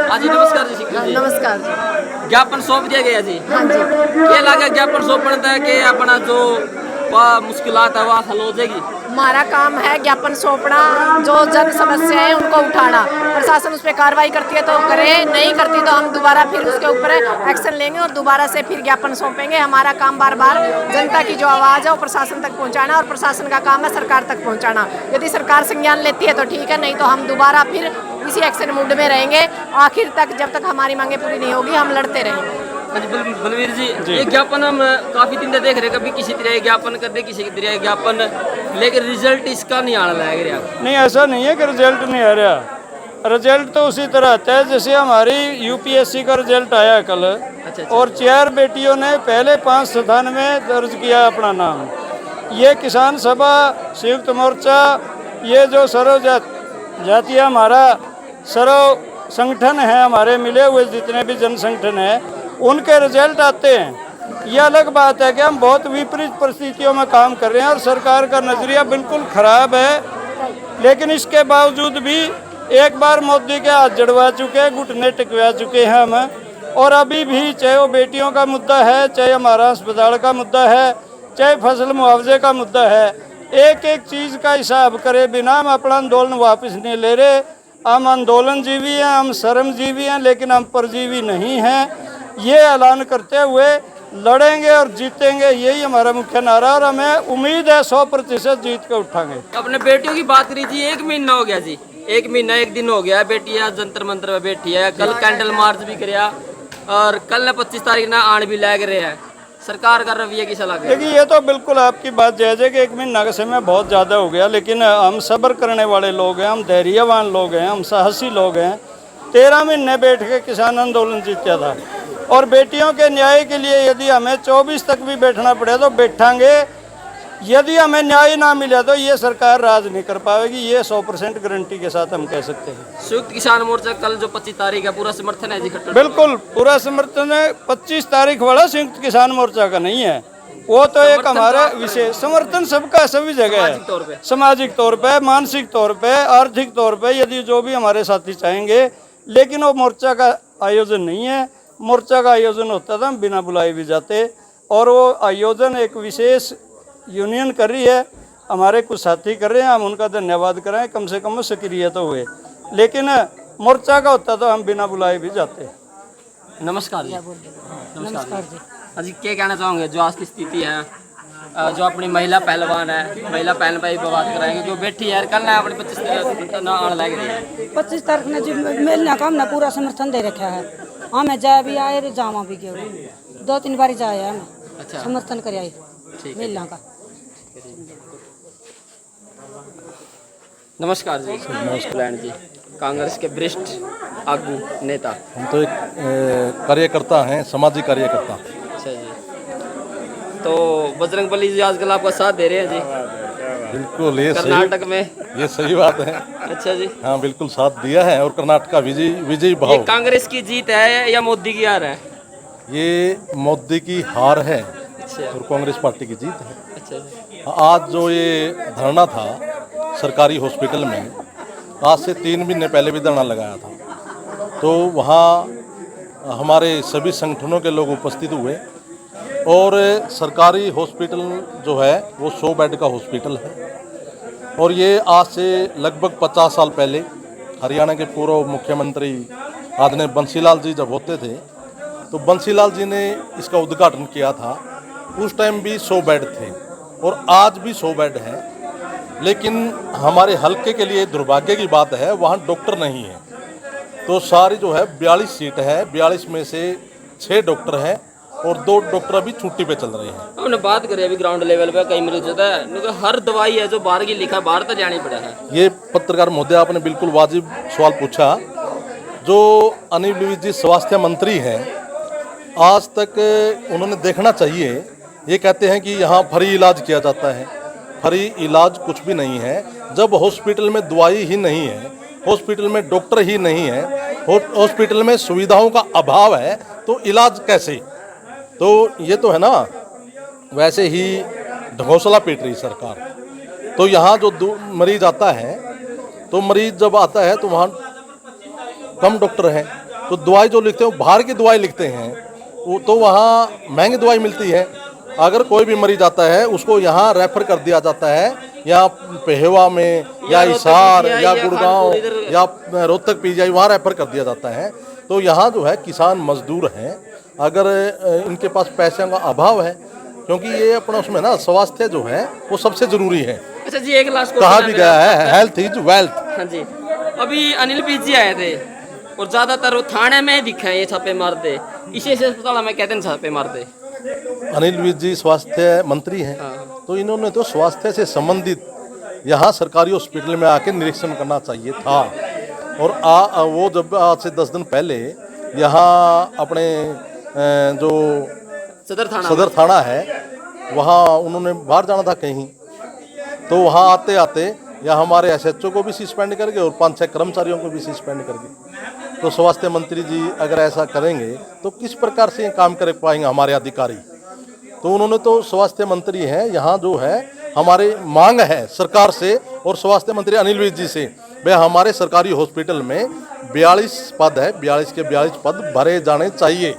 हाँ जी नमस्कार जी सिक्कू जी। नमस्कार जी। ज्ञापन सौंप दिया गया जी। हाँ जी। क्या लगा ज्ञापन सौंपने है कि अपना जो मुश्किलात है वह हल हो जाएगी। हमारा काम है ज्ञापन सौंपना, जो जन समस्या है उनको उठाना। प्रशासन उस पर कार्रवाई करती है तो करे, नहीं करती तो हम दोबारा फिर उसके ऊपर एक्शन लेंगे और दोबारा से फिर ज्ञापन सौंपेंगे। हमारा काम बार बार जनता की जो आवाज़ है वो प्रशासन तक पहुंचाना और प्रशासन का काम है सरकार तक पहुंचाना। यदि सरकार संज्ञान लेती है तो ठीक है, नहीं तो हम दोबारा फिर इसी एक्शन मूड में रहेंगे आखिर तक, जब तक हमारी मांगे पूरी नहीं होगी हम लड़ते रहेंगे। बलवीर जी, ये ज्ञापन हम काफी दिन से देख रहे, कभी किसी तरह ज्ञापन कर दे, किसी तरह ज्ञापन, लेकिन रिजल्ट इसका नहीं आने लग रहा। नहीं, ऐसा नहीं है कि रिजल्ट नहीं आ रहा। रिजल्ट तो उसी तरह आता है जैसे हमारी यूपीएससी का रिजल्ट आया कल। अच्छा। और 4 बेटियों ने पहले 5 स्थान में दर्ज किया अपना नाम। ये किसान सभा, संयुक्त मोर्चा, ये जो सर्व जातीय हमारा सर्व संगठन है, हमारे मिले हुए जितने भी जन संगठन है, उनके रिजल्ट आते हैं। ये अलग बात है कि हम बहुत विपरीत परिस्थितियों में काम कर रहे हैं और सरकार का नज़रिया बिल्कुल ख़राब है, लेकिन इसके बावजूद भी एक बार मोदी के हाथ जड़वा चुके, घुटने टिकवा चुके हैं हम। और अभी भी चाहे वो बेटियों का मुद्दा है, चाहे हमारा अस्पताल का मुद्दा है, चाहे फसल मुआवजे का मुद्दा है, एक एक चीज़ का हिसाब करे बिना हम अपना आंदोलन वापस नहीं ले रहे। हम आंदोलन जीवी हैं, हम श्रमजीवी हैं, लेकिन हम परजीवी नहीं हैं। ये ऐलान करते हुए लड़ेंगे और जीतेंगे, यही हमारा मुख्य नारा। और हमें उम्मीद है 100% जीत के उठाएंगे। अपने बेटियों की बात करी जी, 1 महीना हो गया जी, 1 महीना 1 दिन हो गया। बेटियां जंतर मंतर में बैठी है, कल कैंडल मार्च भी कराया और कल ने 25 तारीख ना आण भी लग रहे हैं। सरकार का रवैया कैसा लगा? देखिए, ये तो बिल्कुल आपकी बात जायज़ है कि 1 महीना का समय बहुत ज़्यादा हो गया, लेकिन हम सब्र करने वाले लोग हैं, हम धैर्यवान लोग हैं, हम साहसी लोग हैं। 13 महीने बैठ के किसान आंदोलन जीता था और बेटियों के न्याय के लिए यदि हमें 24 तक भी बैठना पड़े तो बैठांगे। यदि हमें न्याय ना मिला तो ये सरकार राज नहीं कर पाएगी, ये 100% गारंटी के साथ हम कह सकते हैं। संयुक्त किसान मोर्चा कल जो 25 तारीख है, पूरा समर्थन है जी खट्टर? बिल्कुल पूरा समर्थन है। 25 तारीख वाला संयुक्त किसान मोर्चा का नहीं है, वो तो एक हमारा विशेष समर्थन सबका सभी जगह है। सामाजिक तौर पे, मानसिक तौर पे, आर्थिक तौर पे, यदि जो भी हमारे साथी चाहेंगे, लेकिन वो मोर्चा का आयोजन नहीं है। मोर्चा का आयोजन होता था, हम बिना बुलाए भी जाते। और वो आयोजन एक विशेष यूनियन कर रही है, हमारे कुछ साथी कर रहे हैं, हम उनका धन्यवाद करें, कम से कम सक्रिय तो हुए। लेकिन मोर्चा का होता तो हम बिना बुलाए भी जाते। नमस्कार जी। नमस्कार जी। हाँ जी, क्या कहना चाहोगे जो आज की स्थिति है, जो अपनी महिला पहलवान है, महिला पहलवान पर भी बात कराएंगे, जो बैठी है कल ना अपनी 25 तारीख ना आने लग रही है। 25 तारीख ने जी मिलने का हमने पूरा समर्थन दे रखा है। हमें जाए भी आए, जावा भी गए, 2-3 बार जाए हैं। अच्छा, समर्थन कर आए मिलने का। नमस्कार जी। नमस्कार जी। कांग्रेस के वरिष्ठ आगू नेता। हम तो एक कार्यकर्ता हैं, सामाजिक कार्यकर्ता। अच्छा जी, तो बजरंगबली जी आजकल आपका साथ दे रहे हैं जी? बिल्कुल, ये कर्नाटक में ये सही बात है। अच्छा जी, हाँ बिल्कुल साथ दिया है और कर्नाटक का विजयी भाव। ये कांग्रेस की जीत है या मोदी की हार है? ये मोदी की हार है। अच्छा। और कांग्रेस पार्टी की जीत है। अच्छा जी। आज जो ये धरना था सरकारी हॉस्पिटल में, आज से 3 महीने पहले भी धरना लगाया था, तो वहाँ हमारे सभी संगठनों के लोग उपस्थित हुए। और सरकारी हॉस्पिटल जो है वो 100 बेड का हॉस्पिटल है। और ये आज से लगभग 50 साल पहले हरियाणा के पूर्व मुख्यमंत्री आदरणीय बंसीलाल जी जब होते थे, तो बंसीलाल जी ने इसका उद्घाटन किया था। उस टाइम भी 100 बेड थे और आज भी 100 बेड है। लेकिन हमारे हलके के लिए दुर्भाग्य की बात है, वहाँ डॉक्टर नहीं है। तो सारी जो है 42 सीट है, 42 में से 6 डॉक्टर हैं और 2 डॉक्टर अभी छुट्टी पे चल रहे हैं। हमने बात करी अभी ग्राउंड लेवल पे, कई मरीज होता है, हर दवाई है जो बाहर की लिखा बाहर तो जानी पड़ा है। ये पत्रकार महोदय आपने बिल्कुल वाजिब सवाल पूछा। जो अनिल विज जी स्वास्थ्य मंत्री हैं, आज तक उन्होंने देखना चाहिए। ये कहते हैं कि यहाँ फ्री इलाज किया जाता है, फ्री इलाज कुछ भी नहीं है। जब हॉस्पिटल में दवाई ही नहीं है, हॉस्पिटल में डॉक्टर ही नहीं है, हॉस्पिटल में सुविधाओं का अभाव है, तो इलाज कैसे? तो ये तो है ना, वैसे ही ढकोसला पीट रही सरकार। तो यहाँ जो मरीज आता है, तो मरीज जब आता है तो वहाँ कम डॉक्टर हैं, तो दवाई जो लिखते हैं वो बाहर की दवाई लिखते हैं, वो तो वहाँ महंगी दवाई मिलती है। अगर कोई भी मरीज आता है उसको यहाँ रेफर कर दिया जाता है, या पेहवा में या हिसार या गुड़गांव या रोहतक पीजीआई वहाँ रेफर कर दिया जाता है। तो यहाँ जो है किसान मजदूर हैं, अगर इनके पास पैसे का अभाव है, क्योंकि ये अपना उसमें ना स्वास्थ्य जो है वो सबसे जरूरी है। अच्छा जी, एक लास्ट कहा भी गया है हेल्थ इज वेल्थ। हाँ जी, अभी अनिल पीर जी आए थे और ज्यादातर वो थाने में दिखे ये छापे मारते, इसी से अस्पताल में कहते हैं छापे मारते। अनिल विज जी स्वास्थ्य मंत्री हैं, तो इन्होंने तो स्वास्थ्य से संबंधित यहाँ सरकारी हॉस्पिटल में आके निरीक्षण करना चाहिए था। और वो जब आज से 10 दिन पहले यहाँ अपने जो सदर थाना है वहाँ उन्होंने बाहर जाना था कहीं, तो वहाँ आते आते या हमारे एसएचओ को भी सस्पेंड कर गए और 5-6 कर्मचारियों को भी सस्पेंड कर गए। तो स्वास्थ्य मंत्री जी अगर ऐसा करेंगे तो किस प्रकार से काम कर पाएंगे हमारे अधिकारी। तो उन्होंने तो स्वास्थ्य मंत्री हैं, यहाँ जो है हमारे मांग है सरकार से और स्वास्थ्य मंत्री अनिल विज जी से, भाई हमारे सरकारी हॉस्पिटल में 42 पद है, 42 के 42 पद भरे जाने चाहिए।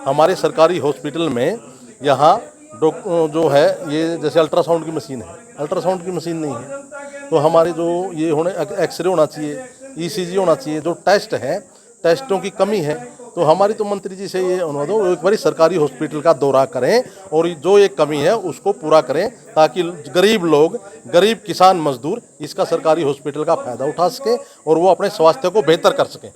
हमारे सरकारी हॉस्पिटल में यहाँ जो है ये जैसे अल्ट्रासाउंड की मशीन है, अल्ट्रासाउंड की मशीन नहीं है, तो हमारे जो ये होने एक्सरे होना चाहिए, ईसीजी होना चाहिए, जो टेस्ट है टेस्टों की कमी है। तो हमारी तो मंत्री जी से ये अनुरोध हो, एक बार सरकारी हॉस्पिटल का दौरा करें और जो एक कमी है उसको पूरा करें, ताकि गरीब लोग, गरीब किसान मजदूर इसका सरकारी हॉस्पिटल का फायदा उठा सके और वो अपने स्वास्थ्य को बेहतर कर सकें।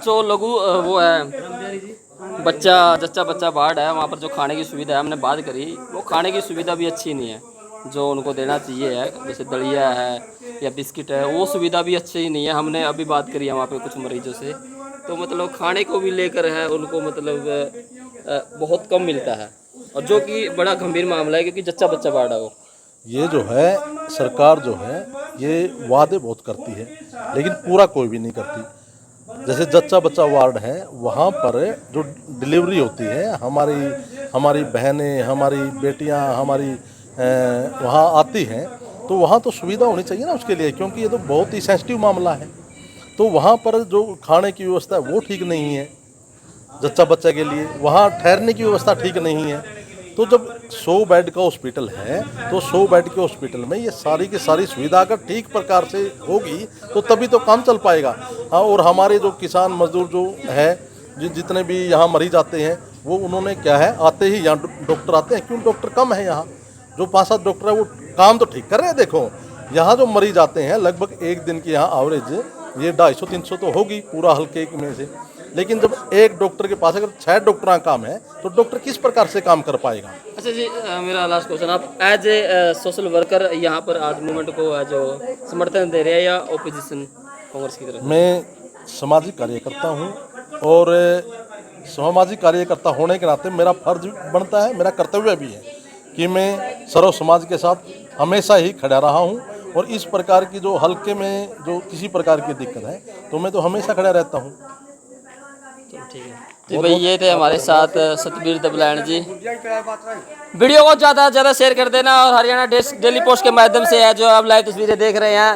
जो लघु वो है जच्चा बच्चा वार्ड है, वहाँ पर जो खाने की सुविधा है हमने बात करी, वो खाने की सुविधा भी अच्छी नहीं है जो उनको देना चाहिए है, जैसे दलिया है या बिस्किट है, वो सुविधा भी अच्छी ही नहीं है। हमने अभी बात करी है वहाँ पे कुछ मरीजों से, तो मतलब खाने को भी लेकर है उनको मतलब बहुत कम मिलता है, और जो कि बड़ा गंभीर मामला है क्योंकि जच्चा बच्चा वार्ड है वो। ये जो है सरकार जो है ये वादे बहुत करती है लेकिन पूरा कोई भी नहीं करती। जैसे जच्चा बच्चा वार्ड है वहाँ पर जो डिलीवरी होती है, हमारी बहनें, हमारी बेटियाँ हमारी वहाँ आती हैं, तो वहाँ तो सुविधा होनी चाहिए ना उसके लिए, क्योंकि ये तो बहुत ही सेंसिटिव मामला है। तो वहाँ पर जो खाने की व्यवस्था है वो ठीक नहीं है जच्चा बच्चा के लिए, वहाँ ठहरने की व्यवस्था ठीक नहीं है। तो जब 100 बेड का हॉस्पिटल है तो 100 बेड के हॉस्पिटल में ये सारी की सारी सुविधा अगर ठीक प्रकार से होगी तो तभी तो काम चल पाएगा। हाँ, और हमारे जो किसान मजदूर जो है जितने भी यहाँ मरीज आते हैं वो उन्होंने क्या है, आते ही यहाँ डॉक्टर आते हैं, क्यों डॉक्टर कम है यहाँ, जो 5-7 डॉक्टर है वो काम तो ठीक कर रहे हैं। देखो यहाँ जो मरीज आते हैं लगभग एक दिन की यहाँ एवरेज ये 250-300 तो होगी पूरा हल्के में से, लेकिन जब एक डॉक्टर के पास अगर 6 डॉक्टर का काम है तो डॉक्टर किस प्रकार से काम कर पाएगा। अच्छा जी, मेरा लास्ट क्वेश्चन, आप एज ए सोशल वर्कर यहाँ पर आज मूवमेंट को जो समर्थन दे रहे हैं या ओपोजिशन कांग्रेस की तरफ? मैं सामाजिक कार्यकर्ता हूँ और सामाजिक कार्यकर्ता होने के नाते मेरा फर्ज बनता है, मेरा कर्तव्य भी है कि मैं सर्व समाज के साथ हमेशा ही खड़ा रहा हूँ, और इस प्रकार की जो हल्के में जो किसी प्रकार की दिक्कत है तो मैं तो हमेशा खड़ा रहता हूँ। ठीक है जी भाई, ये थे हमारे साथ सतबीर दबलायन जी। वीडियो को ज़्यादा से ज़्यादा शेयर कर देना, और हरियाणा डेली पोस्ट के माध्यम से है जो आप लाइव तस्वीरें देख रहे हैं